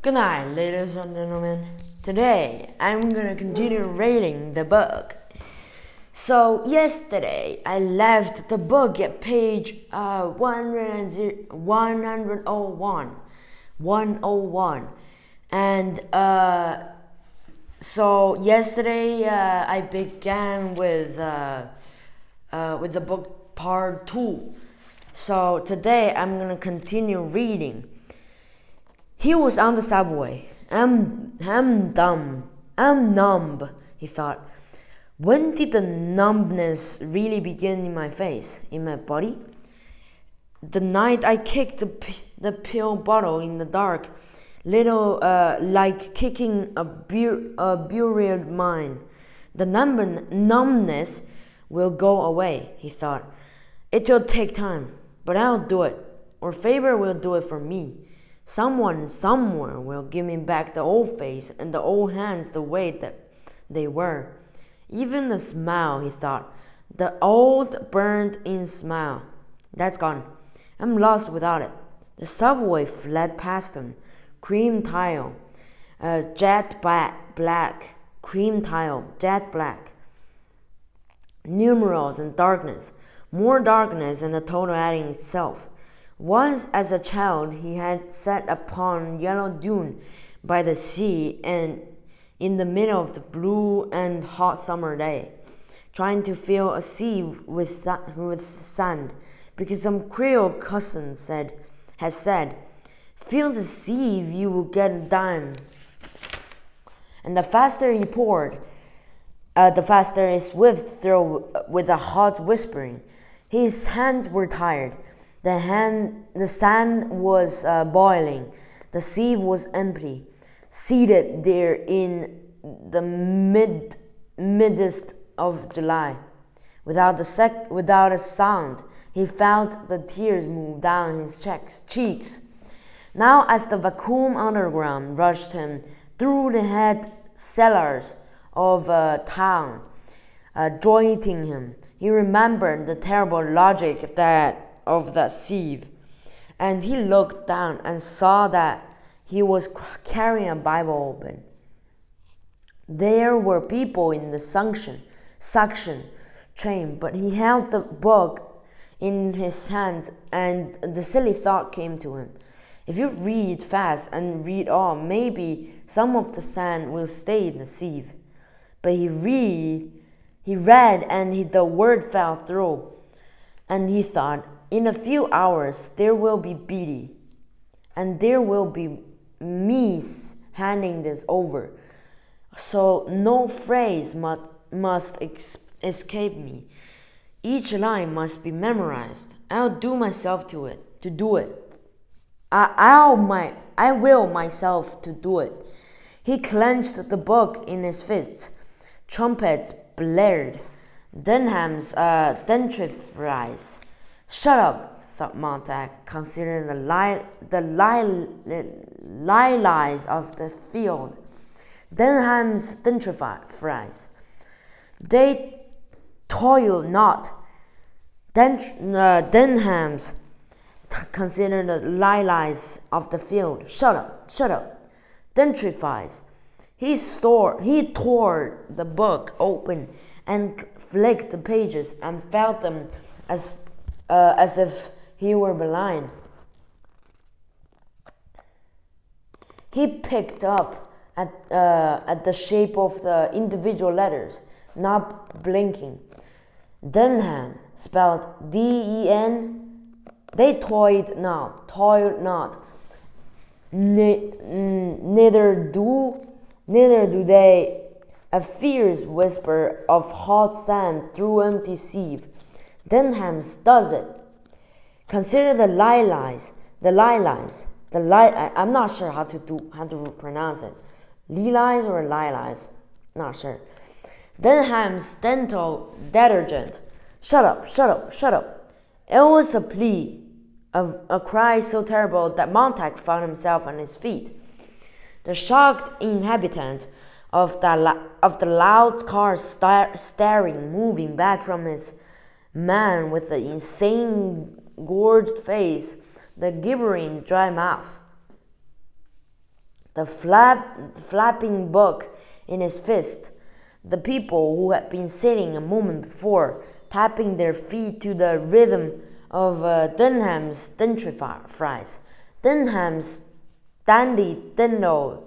Good night, ladies and gentlemen. Today, I'm gonna continue reading the book. So, yesterday, I left the book at page 101. And so yesterday, I began with the book part 2. So today, I'm gonna continue reading. He was on the subway. I'm numb, he thought. When did the numbness really begin in my face, in my body? The night I kicked the pill bottle in the dark, little like kicking a buried mine. The numbness will go away, he thought. It will take time, but I'll do it, or Faber will do it for me. Someone somewhere will give me back the old face and the old hands the way that they were. Even the smile, he thought, the old burned-in smile, that's gone. I'm lost without it. The subway fled past him. Cream tile, jet black, cream tile, jet black. Numerals and darkness, more darkness than the total adding itself. Once, as a child, he had sat upon yellow dune by the sea and in the middle of the blue and hot summer day, trying to fill a sieve with sand, because some Creole cousin had said, "Fill the sieve, you will get a dime." And the faster he poured, the faster he swift through with a hot whispering. His hands were tired. The sand was boiling. The sieve was empty. Seated there in the midst of July, without a sound, he felt the tears move down his cheeks. Now, as the vacuum underground rushed him through the head cellars of town, jointing him, he remembered the terrible logic of the sieve, and he looked down and saw that he was carrying a Bible open. There were people in the suction train, but he held the book in his hands, and the silly thought came to him. If you read fast and read on, maybe some of the sand will stay in the sieve. But he read, and the word fell through, and he thought, in a few hours there will be Beatty, and there will be me handing this over, so no phrase must escape me. Each line must be memorized. I'll do myself to do it. I will myself to do it. He clenched the book in his fists. Trumpets blared. Denham's dentifrice. Shut up, thought Montag, considering the lies of the field. Denham's dentifrice. They toil not. Denham's consider the lies of the field. Shut up. Dentifrice. He tore the book open and flicked the pages and felt them as if he were blind. He picked up at the shape of the individual letters, not blinking. Denham, spelled D-E-N. They toiled not. Neither do they. A fierce whisper of hot sand through empty sieve. Denham's does it. Consider the lies. I'm not sure how to pronounce it. Lies or lies? Not sure. Denham's dental detergent. Shut up. It was a plea, a cry so terrible that Montag found himself on his feet. The shocked inhabitant of the loud car staring, moving back from his man with the insane gorged face, the gibbering dry mouth. the flapping book in his fist. The people who had been sitting a moment before, tapping their feet to the rhythm of Dunham's dentifrice. Dunham's dandy dino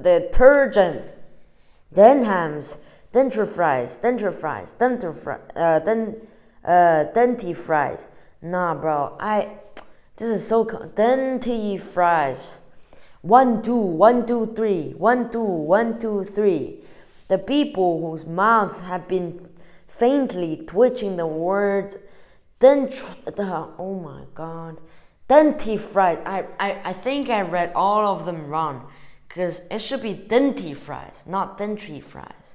detergent. Denham's dentifrice. Nah, bro, this is so dentifrice. 1 2 1 2 3 1 2 1 2 3. The people whose mouths had been faintly twitching the words oh my god, dentifrice. I think I read all of them wrong, because it should be dentifrice, not dentifrice.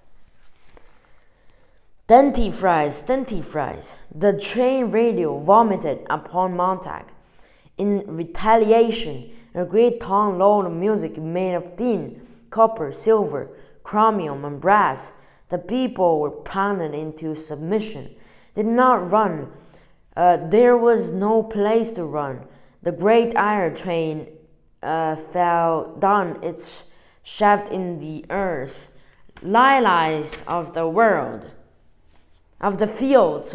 Dentifrice. The train radio vomited upon Montag. In retaliation, a great tongue load of music made of tin, copper, silver, chromium, and brass. The people were pounded into submission. They did not run. There was no place to run. The great iron train fell down its shaft in the earth. Lies of the world. Of the field,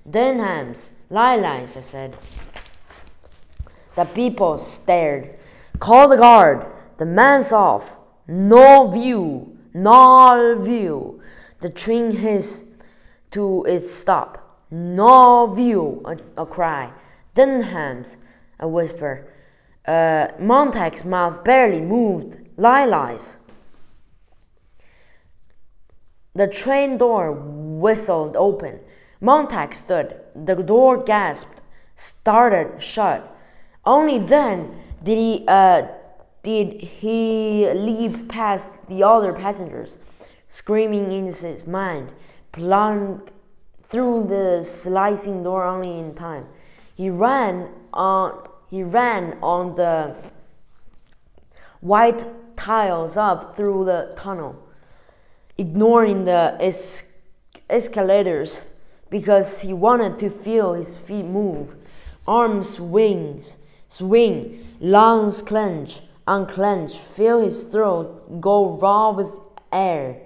Denham's lies, I said. The people stared. Call the guard. The man's off. No view. The train hissed to its stop. No view, a cry. Denham's, a whisper. Montag's mouth barely moved. Lies. The train door whistled open. Montag stood. The door gasped, started shut. Only then did he leap past the other passengers, screaming in his mind, plunged through the slicing door only in time. He ran on the white tiles up through the tunnel, ignoring the escalators, because he wanted to feel his feet move. Arms swing, lungs clench, unclench, feel his throat go raw with air.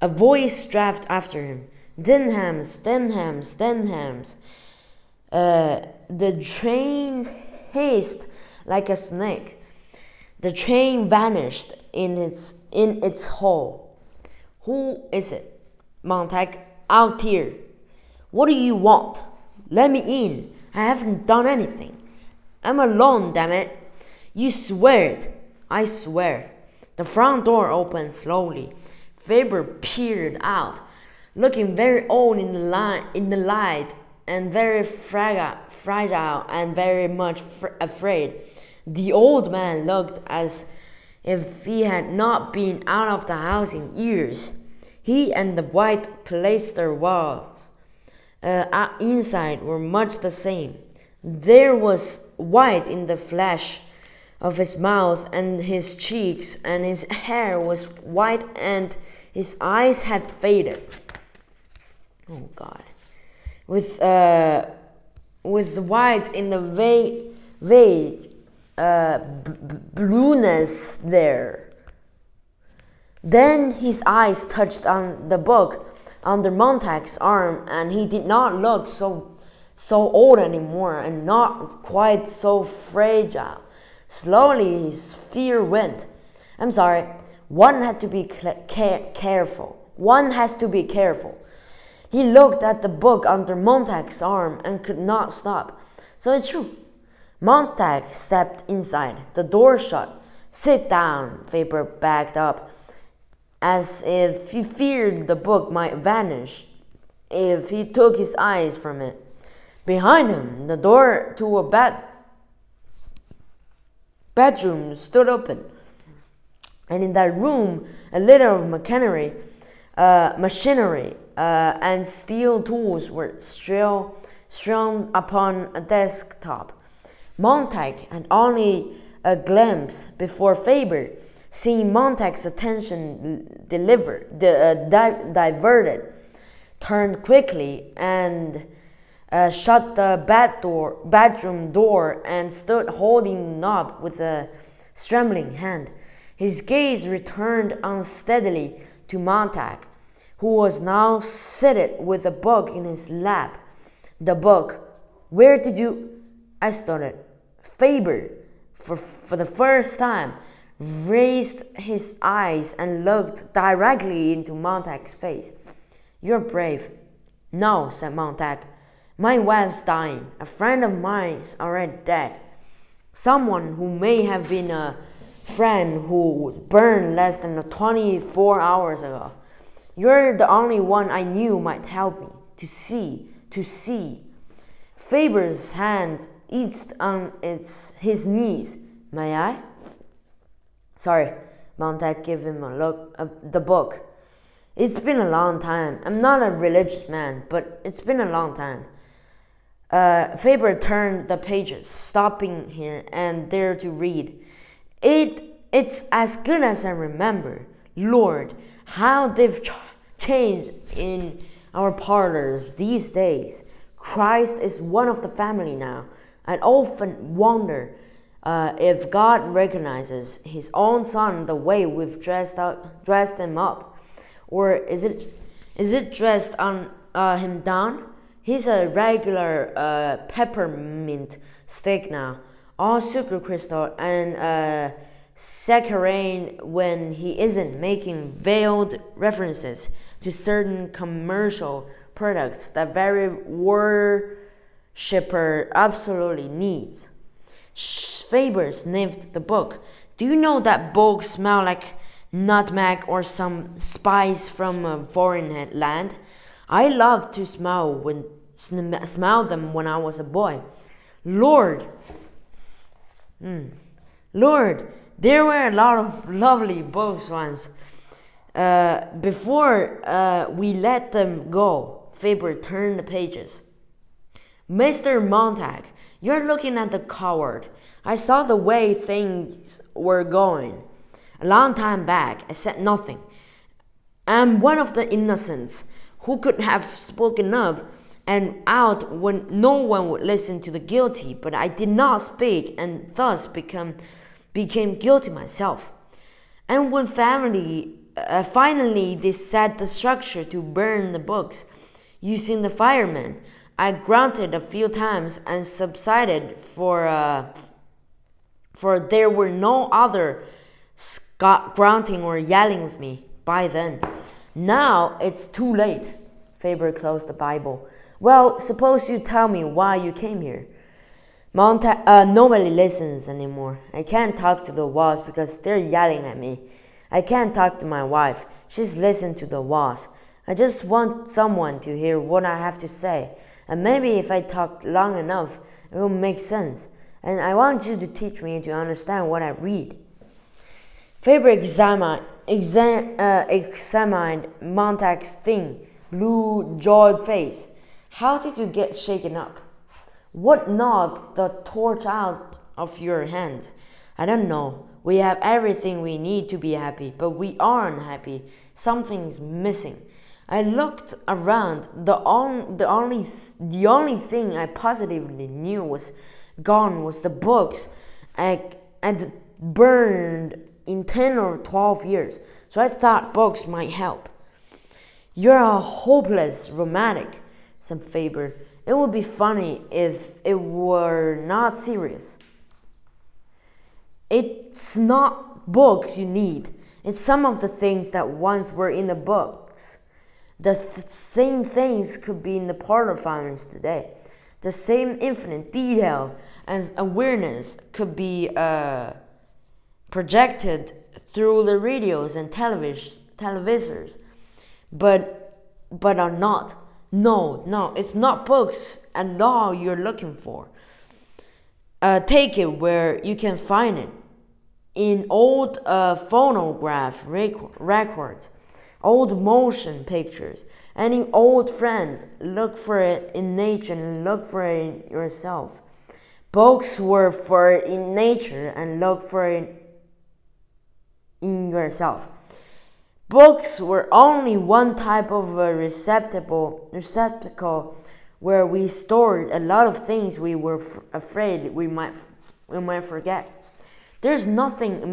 A voice dragged after him. Denham's. The train hissed like a snake. The train vanished in its hole. Who is it? Montag, out here. What do you want? Let me in. I haven't done anything. I'm alone, damn it. You swear it. I swear. The front door opened slowly. Faber peered out, looking very old in the light, and very fragile and very much afraid. The old man looked as if he had not been out of the house in years. He and the white plaster walls inside were much the same. There was white in the flesh of his mouth and his cheeks, and his hair was white, and his eyes had faded. Oh God! With white in the vague blueness there. Then his eyes touched on the book under Montag's arm, and he did not look so old anymore, and not quite so fragile. Slowly his fear went. I'm sorry. One had to be careful. One has to be careful. He looked at the book under Montag's arm and could not stop. So it's true. Montag stepped inside. The door shut. Sit down, Faber backed up, as if he feared the book might vanish if he took his eyes from it. Behind him, the door to a bedroom stood open, and in that room, a litter of machinery and steel tools were strewn upon a desktop. Montag had only a glimpse before Faber, seeing Montag's attention diverted, turned quickly and shut the bedroom door, and stood holding the knob with a trembling hand. His gaze returned unsteadily to Montag, who was now seated with a book in his lap. The book. Where did you? I started. Faber, for the first time, raised his eyes and looked directly into Montag's face. You're brave. No, said Montag. My wife's dying. A friend of mine's already dead. Someone who may have been a friend who was burned less than 24 hours ago. You're the only one I knew might help me. To see. Faber's hands eached on his knees. May I? Sorry, Montag gave him a look at the book. It's been a long time. I'm not a religious man, but it's been a long time. Faber turned the pages, stopping here and there to read. It's as good as I remember. Lord, how they've changed in our parlors these days. Christ is one of the family now. I often wonder if God recognizes his own son the way we've dressed him up, or is it dressed on him down? He's a regular peppermint stick now, all sugar crystal and saccharine when he isn't making veiled references to certain commercial products that very worshipper absolutely needs. Faber sniffed the book. Do you know that books smell like nutmeg or some spice from a foreign land? I loved to smell them when I was a boy. Lord, there were a lot of lovely books once. Before we let them go, Faber turned the pages. Mr. Montag, you're looking at the coward. I saw the way things were going. A long time back, I said nothing. I'm one of the innocents who could have spoken up and out when no one would listen to the guilty, but I did not speak and thus became guilty myself. And when finally they set the structure to burn the books using the firemen, I grunted a few times and subsided, for there were no other grunting or yelling with me by then. Now it's too late. Faber closed the Bible. Well, suppose you tell me why you came here. Nobody listens anymore. I can't talk to the walls because they're yelling at me. I can't talk to my wife. She's listened to the walls. I just want someone to hear what I have to say. And maybe if I talk long enough, it will make sense. And I want you to teach me to understand what I read. Faber examined Montag's thin, blue-jawed face. How did you get shaken up? What knocked the torch out of your hand? I don't know. We have everything we need to be happy, but we aren't happy. Something's missing. I looked around. The only thing I positively knew was gone was the books I'd burned in 10 or 12 years. So I thought books might help. You're a hopeless romantic, said Faber. It would be funny if it were not serious. It's not books you need. It's some of the things that once were in the books. The same things could be in the parlor families today. The same infinite detail and awareness could be projected through the radios and televisors, but are not. No, it's not books and all you're looking for. Take it where you can find it. In old phonograph records, old motion pictures, any old friends. Look for it in nature and look for it in yourself. Books were for it in nature and look for it in yourself. Books were only one type of a receptacle where we stored a lot of things we were afraid we might forget. There's nothing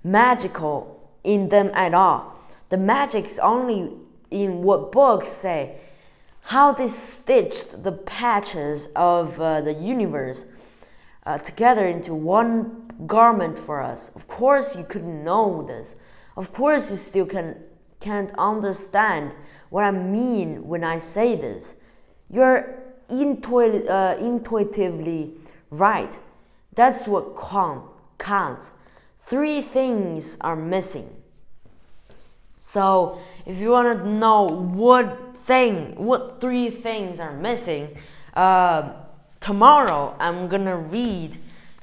magical in them at all. The magic's only in what books say, how they stitched the patches of the universe together into one garment for us. Of course you couldn't know this. Of course you still can't understand what I mean when I say this. You're intuitively right. That's what counts. 3 things are missing. So if you want to know what 3 things are missing, tomorrow I'm gonna read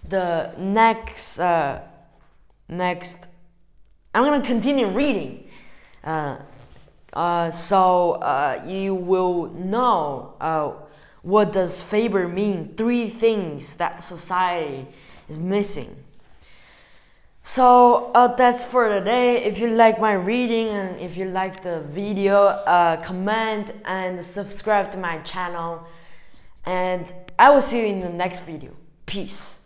the next. I'm gonna continue reading. So you will know what does Faber mean. 3 things that society is missing. So that's for today. If you like my reading and if you like the video, comment and subscribe to my channel. And I will see you in the next video. Peace.